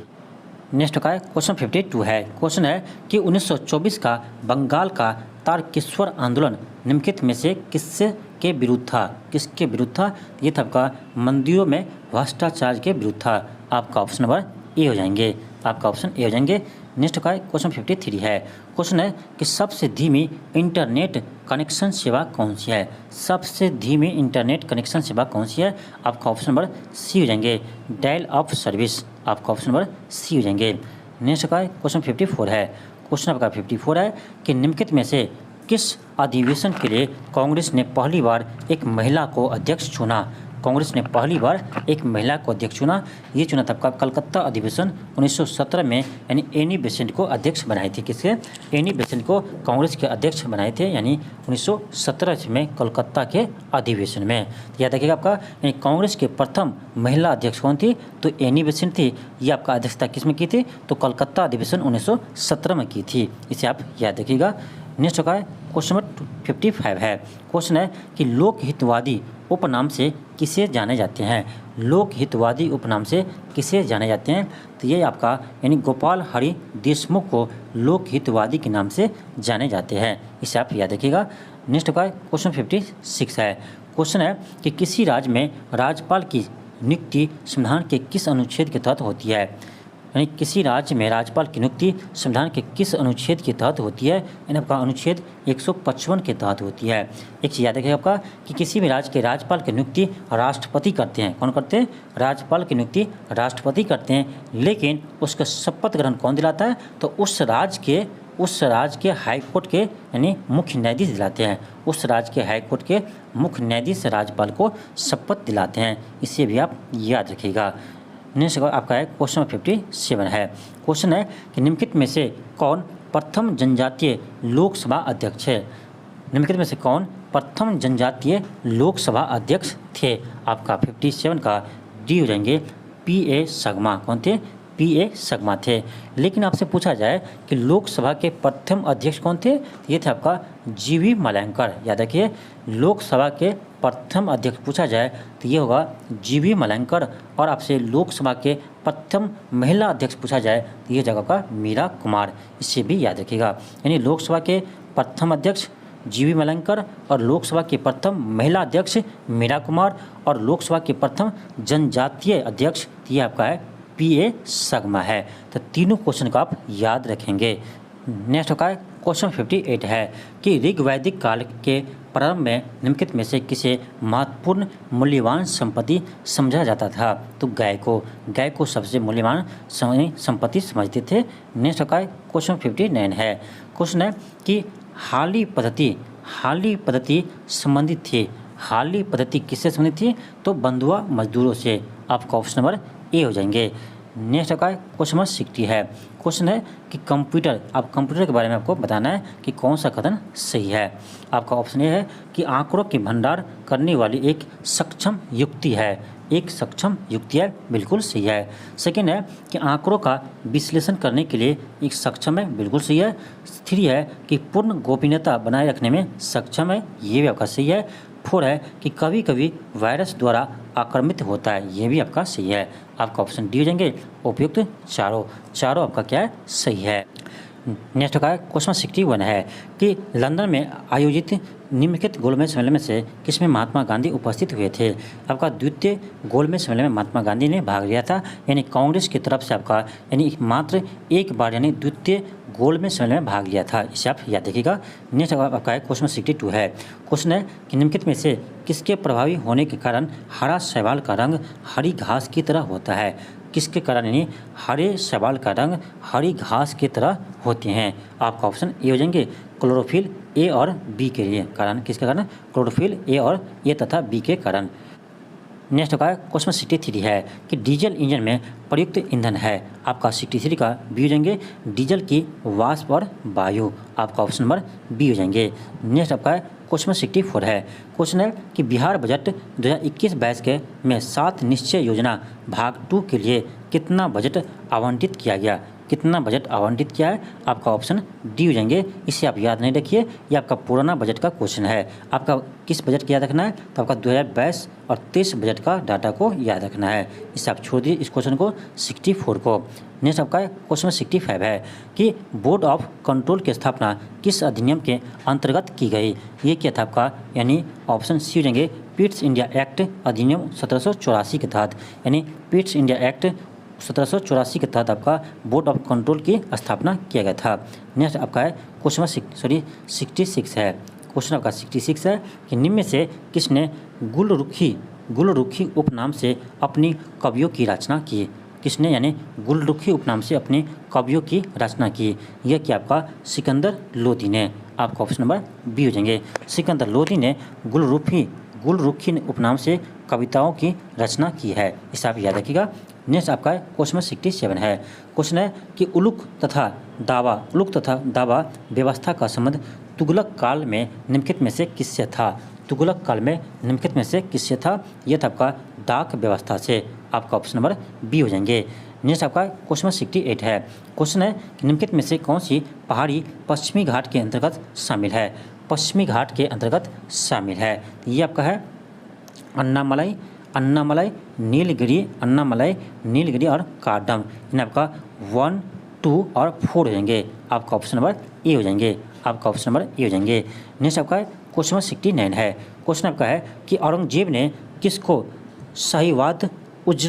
नेक्स्ट का क्वेश्चन 52 है। क्वेश्चन है कि 1924 का बंगाल का तारकेश्वर आंदोलन निम्नलिखित में से किसके विरुद्ध था? किसके विरुद्ध था? ये था आपका मंदिरों में भ्रष्टाचार के विरुद्ध था, आपका ऑप्शन नंबर ए हो जाएंगे, आपका ऑप्शन ए हो जाएंगे। नेक्स्ट का क्वेश्चन 53 है। क्वेश्चन है कि सबसे धीमी इंटरनेट कनेक्शन सेवा कौन सी है? सबसे धीमी इंटरनेट कनेक्शन सेवा कौन सी है? आपका ऑप्शन नंबर सी हो जाएंगे, डायल अप सर्विस। आपका ऑप्शन नंबर सी हो जाएंगे। नेक्स्ट का क्वेश्चन 54 है। क्वेश्चन आपका 54 है कि निम्नलिखित में से किस अधिवेशन के लिए कांग्रेस ने पहली बार एक महिला को अध्यक्ष चुना? कांग्रेस ने पहली बार एक महिला को अध्यक्ष चुना। ये चुना था आपका कलकत्ता अधिवेशन 1917 में, यानी एनी बेसेंट को अध्यक्ष बनाए थे। किसके? एनी बेसेंट को कांग्रेस के अध्यक्ष बनाए थे, यानी 1917 में कलकत्ता के अधिवेशन में। याद रखिएगा आपका, यानी कांग्रेस के प्रथम महिला अध्यक्ष कौन थी? तो एनी बेसेंट थी। ये आपका अध्यक्षता किस में की थी? तो कलकत्ता अधिवेशन 1917 में की थी। इसे आप याद रखिएगा। नेक्स्ट होगा क्वेश्चन नंबर 55 है। क्वेश्चन है कि लोकहितवादी उपनाम से किसे जाने जाते हैं? लोकहितवादी उपनाम से किसे जाने जाते हैं? तो ये आपका यानी गोपाल हरि देशमुख को लोकहितवादी के नाम से जाने जाते हैं। इसे आप याद रखिएगा। नेक्स्ट होगा क्वेश्चन 56 है। क्वेश्चन है कि किसी राज्य में राज्यपाल की नियुक्ति संविधान के किस अनुच्छेद के तहत होती है? यानी किसी राज्य में राज्यपाल की नियुक्ति संविधान के किस अनुच्छेद के तहत होती है? यानी आपका अनुच्छेद 155 के तहत होती है। एक चीज़ याद रखिएगा आपका कि किसी भी राज्य के राज्यपाल की नियुक्ति राष्ट्रपति करते हैं। कौन करते हैं? राज्यपाल की नियुक्ति राष्ट्रपति करते हैं, लेकिन उसका शपथ ग्रहण कौन दिलाता है? तो उस राज्य के हाईकोर्ट के यानी मुख्य न्यायाधीश दिलाते हैं। उस राज्य के हाईकोर्ट के मुख्य न्यायाधीश राज्यपाल को शपथ दिलाते हैं। इसे भी आप याद रखिएगा। नेक्स्ट आपका है क्वेश्चन 57 है। क्वेश्चन है कि निम्नलिखित में से कौन प्रथम जनजातीय लोकसभा अध्यक्ष है? निम्नलिखित में से कौन प्रथम जनजातीय लोकसभा अध्यक्ष थे? आपका 57 का डी हो जाएंगे, P.A. संगमा। कौन थे? P.A. संगमा थे। लेकिन आपसे पूछा जाए कि लोकसभा के प्रथम अध्यक्ष कौन थे? ये थे आपका G.V. मलयंकर। याद रखिए, लोकसभा के प्रथम अध्यक्ष पूछा जाए तो ये होगा G.V. मलयंकर। और आपसे लोकसभा के प्रथम महिला अध्यक्ष पूछा जाए तो ये जगह का मीरा कुमार। इसे भी याद रखिएगा। यानी लोकसभा के प्रथम अध्यक्ष G.V. मलयंकर और लोकसभा के प्रथम महिला अध्यक्ष मीरा कुमार और लोकसभा के प्रथम जनजातीय अध्यक्ष ये आपका है P.A. संगमा है। तो तीनों क्वेश्चन को आप याद रखेंगे। नेक्स्ट होगा क्वेश्चन 58 है कि ऋग्वैदिक काल के प्रारंभ में निम्नलिखित में से किसे महत्वपूर्ण मूल्यवान संपत्ति समझा जाता था? तो गाय को सबसे मूल्यवान संपत्ति समझते थे। नेक्स्ट होगा क्वेश्चन 59 है। क्वेश्चन है कि हाली पद्धति संबंधित थी। हाली पद्धति किससे संबंधित थी? तो बंधुआ मजदूरों से। आपका ऑप्शन नंबर ए हो जाएंगे। नेक्स्ट आपका क्वेश्चन नंबर 60 है। क्वेश्चन है कि कंप्यूटर के बारे में आपको बताना है कि कौन सा कथन सही है। आपका ऑप्शन ए है कि आंकड़ों की भंडार करने वाली एक सक्षम युक्ति है। एक सक्षम युक्ति है, बिल्कुल सही है। सेकेंड है कि आंकड़ों का विश्लेषण करने के लिए एक सक्षम है, बिल्कुल सही है। 3 है कि पूर्ण गोपनीयता बनाए रखने में सक्षम है, ये भी आपका सही है। 4 है कि कभी कभी वायरस द्वारा आक्रमित होता है, ये भी आपका सही है। आपका ऑप्शन डी हो जाएंगे उपयुक्त चारों आपका क्या है? सही है। नेक्स्ट का क्वेश्चन 61 है कि लंदन में आयोजित निम्नलिखित गोलमेज सम्मेलन में से किसमें महात्मा गांधी उपस्थित हुए थे? आपका द्वितीय गोलमेज सम्मेलन में महात्मा गांधी ने भाग लिया था, यानी कांग्रेस की तरफ से आपका यानी मात्र एक बार यानी द्वितीय गोलमेज सम्मेलन में भाग लिया था। इसे आप याद रखिएगा। नेक्स्ट आपका है क्वेश्चन 62 है। क्वेश्चन है कि निम्नलिखित में से किसके प्रभावी होने के कारण हरा शैवाल का रंग हरी घास की तरह होता है? किसके कारण यानी हरे शैवाल का रंग हरी घास की तरह होते हैं? आपका ऑप्शन ए हो जाएंगे क्लोरोफिल ए और बी के लिए। कारण किसके कारण? क्लोरोफिल ए और ए तथा बी के कारण। नेक्स्ट का क्वेश्चन 63 है कि डीजल इंजन में प्रयुक्त ईंधन है। आपका 63 का बी हो जाएंगे डीजल की वाष्प और वायु। आपका ऑप्शन नंबर बी हो जाएंगे। नेक्स्ट आपका क्वेश्चन 64 है। क्वेश्चन है कि बिहार बजट 2021-22 के में 7 निश्चय योजना भाग 2 के लिए कितना बजट आवंटित किया गया? कितना बजट आवंटित किया है? आपका ऑप्शन डी हो जाएंगे। इसे आप याद नहीं रखिए, ये आपका पुराना बजट का क्वेश्चन है। आपका किस बजट का याद रखना है? तो आपका 2022 और 23 बजट का डाटा को याद रखना है। इसे आप छोड़ दीजिए इस क्वेश्चन को 64 को। नेक्स्ट आपका क्वेश्चन 65 है कि बोर्ड ऑफ कंट्रोल की स्थापना किस अधिनियम के अंतर्गत की गई? ये क्या था आपका? यानी ऑप्शन सी हो जाएंगे पिट्स इंडिया एक्ट अधिनियम 1784 के तहत। यानी पिट्स इंडिया एक्ट 1784 के तहत आपका बोर्ड ऑफ कंट्रोल की स्थापना किया गया था। नेक्स्ट आपका है क्वेश्चन 66 है। क्वेश्चन आपका 66 है कि निम्न में से किसने गुलरुखी उपनाम से अपनी कवियों की रचना की। किसने यानी गुलरुखी उपनाम से अपनी कवियों की रचना की। यह कि आपका सिकंदर लोदी ने। आपका ऑप्शन नंबर बी हो जाएंगे। सिकंदर लोदी ने गुलरुखी उपनाम से कविताओं की रचना की है, इसे आप याद रखिएगा। नेक्स्ट आपका क्वेश्चन 67 है। क्वेश्चन है कि उलूक तथा दावा व्यवस्था का संबंध तुगलक काल में निम्नलिखित में से किससे था। तुगलक काल में निम्नलिखित में से किससे था। यह था आपका डाक व्यवस्था से। आपका ऑप्शन नंबर बी हो जाएंगे। नेक्स्ट आपका क्वेश्चन 68 है। क्वेश्चन है कि निम्नलिखित में से कौन सी पहाड़ी पश्चिमी घाट के अंतर्गत शामिल है। पश्चिमी घाट के अंतर्गत शामिल है। ये आपका है अन्नामलाई, नीलगिरी और कार्डम। इन्हें आपका 1, 2 और 4 हो जाएंगे। आपका ऑप्शन नंबर ए हो जाएंगे। आपका ऑप्शन नंबर ए हो जाएंगे। नेक्स्ट आपका क्वेश्चन 69 है। क्वेश्चन आपका है कि औरंगजेब ने किसको शाहीवाद उज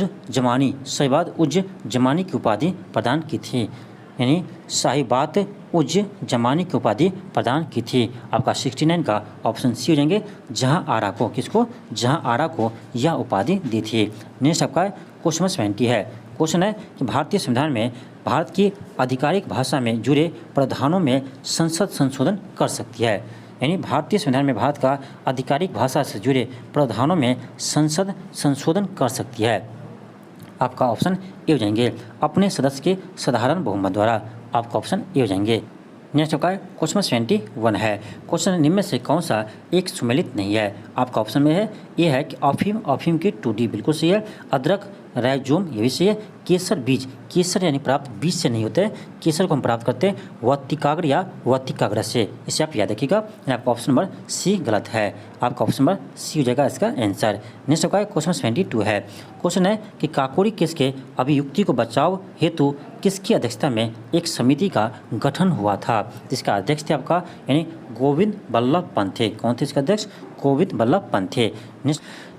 जमानी की उपाधि प्रदान की थी। यानी शाहीवाद उज जमानी की उपाधि प्रदान की थी। आपका 69 का ऑप्शन सी हो जाएंगे। जहां आरा को यह उपाधि दी थी। नेक्स्ट आपका क्वेश्चन 70 है। क्वेश्चन है कि भारतीय संविधान में भारत की आधिकारिक भाषा में जुड़े प्रावधानों में संसद संशोधन कर सकती है। यानी भारतीय संविधान में भारत का आधिकारिक भाषा से जुड़े प्रावधानों में संसद संशोधन कर सकती है। आपका ऑप्शन ए हो जाएंगे। अपने सदस्य के साधारण बहुमत द्वारा। आपका ऑप्शन ए हो जाएंगे। नेक्स्ट आपका क्वेश्चन 71 है। क्वेश्चन निम्न में से कौन सा एक सुमेलित नहीं है। आपका ऑप्शन में है ये है कि अफीम की 2D बिल्कुल सही है। अदरक राइजोम ये भी सही है। केसर यानी प्राप्त बीज से नहीं होते। केसर को हम प्राप्त करते हैं वत्तिकाग्र या वत्तिकाग्र से। इसे आप याद रखिएगा। आपका ऑप्शन नंबर सी गलत है। आपका ऑप्शन नंबर सी हो जाएगा इसका आंसर। नेक्स्ट आपका क्वेश्चन 72 है। क्वेश्चन है कि काकोरी केस के अभियुक्ति को बचाव हेतु किसकी अध्यक्षता में एक समिति का गठन हुआ था। जिसका अध्यक्ष थे आपका यानी गोविंद बल्लभ पंत थे। कौन थे इसका अध्यक्ष। गोविंद बल्लभ पंत थे।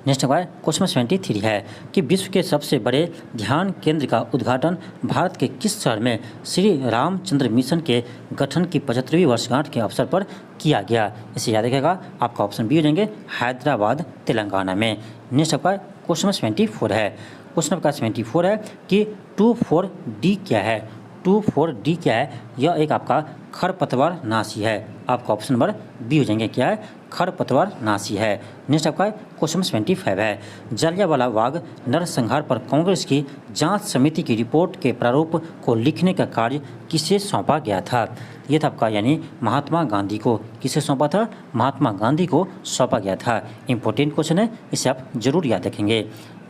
नेक्स्ट हमारा क्वेश्चन 73 है कि विश्व के सबसे बड़े ध्यान केंद्र का उद्घाटन भारत के किस शहर में श्री रामचंद्र मिशन के गठन की 75वीं वर्षगांठ के अवसर पर किया गया। इसे याद रखिएगा। आपका ऑप्शन बी हो जाएंगे हैदराबाद तेलंगाना में। नेक्स्ट आपका क्वेश्चन 74 है। क्वेश्चन आपका 74 है कि 24D क्या है। 24D क्या है। यह एक आपका खरपतवार नाशी है। आपका ऑप्शन नंबर बी हो जाएंगे। क्या है खरपतवार नाशी है। नेक्स्ट आपका क्वेश्चन 75 है। जलियांवाला बाग नरसंहार पर कांग्रेस की जांच समिति की रिपोर्ट के प्रारूप को लिखने का कार्य किसे सौंपा गया था। यह था आपका यानी महात्मा गांधी को। किसे सौंपा था। महात्मा गांधी को सौंपा गया था। इंपॉर्टेंट क्वेश्चन है, इसे आप जरूर याद रखेंगे।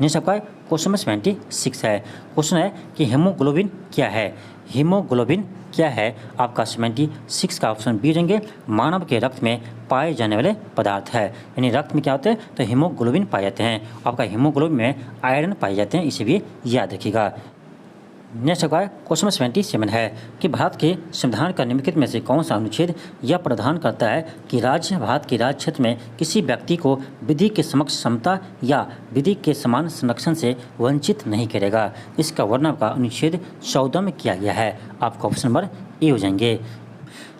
नेक्स्ट आपका क्वेश्चन 76 है। क्वेश्चन है कि हीमोग्लोबिन क्या है। हीमोग्लोबिन क्या है। आपका 76 का ऑप्शन बी रहेंगे। मानव के रक्त में पाए जाने वाले पदार्थ है। यानी रक्त में क्या होते हैं तो हीमोग्लोबिन पाए जाते हैं। आपका हीमोग्लोबिन में आयरन पाए जाते हैं। इसे भी याद रखिएगा। नेक्स्ट आपका क्वेश्चन 77 है कि भारत के संविधान का निम्नलिखित में से कौन सा अनुच्छेद यह प्रावधान करता है कि राज्य भारत के राज्य क्षेत्र में किसी व्यक्ति को विधि के समक्ष समता या विधि के समान संरक्षण से वंचित नहीं करेगा। इसका वर्णन आपका अनुच्छेद 14 में किया गया है। आपका ऑप्शन नंबर ए हो जाएंगे।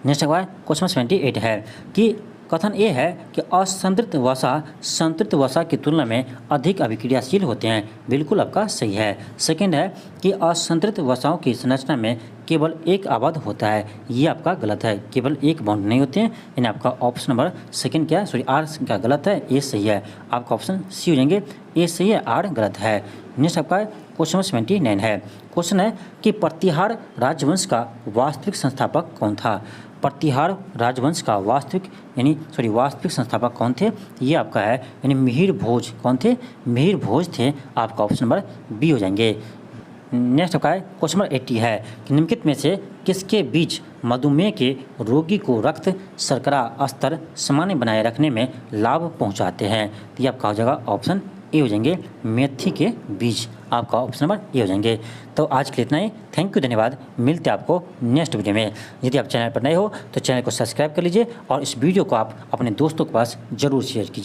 नेक्स्ट आपका क्वेश्चन 78 है कि कथन ये है कि असंतृप्त वसा संतृप्त वसा की तुलना में अधिक अभिक्रियाशील होते हैं। बिल्कुल आपका सही है। सेकंड है कि असंतृप्त वसाओं की संरचना में केवल एक आबद्ध होता है। ये आपका गलत है। केवल एक बॉन्ड नहीं होते हैं। यानी आपका ऑप्शन नंबर सेकंड क्या है आर का गलत है। ए सही है। आपका ऑप्शन सी हो जाएंगे। ए सही है, आर गलत है। नेक्स्ट आपका क्वेश्चन 79 है। क्वेश्चन है कि प्रतिहार राजवंश का वास्तविक संस्थापक कौन था। प्रतिहार राजवंश का वास्तविक संस्थापक कौन थे। ये आपका है यानी मिहिर भोज। कौन थे। मिहिर भोज थे। आपका ऑप्शन नंबर बी हो जाएंगे। नेक्स्ट आपका क्वेश्चन नंबर 80 है कि निम्नलिखित में से किसके बीच मधुमेह के रोगी को रक्त शर्करा स्तर सामान्य बनाए रखने में लाभ पहुंचाते हैं। तो ये आपका हो जाएगा ऑप्शन ए हो जाएंगे मेथी के बीज। आपका ऑप्शन नंबर ए हो जाएंगे। तो आज के लिए इतना ही। थैंक यू, धन्यवाद। मिलते हैं आपको नेक्स्ट वीडियो में। यदि आप चैनल पर नए हो तो चैनल को सब्सक्राइब कर लीजिए और इस वीडियो को आप अपने दोस्तों के पास जरूर शेयर कीजिए।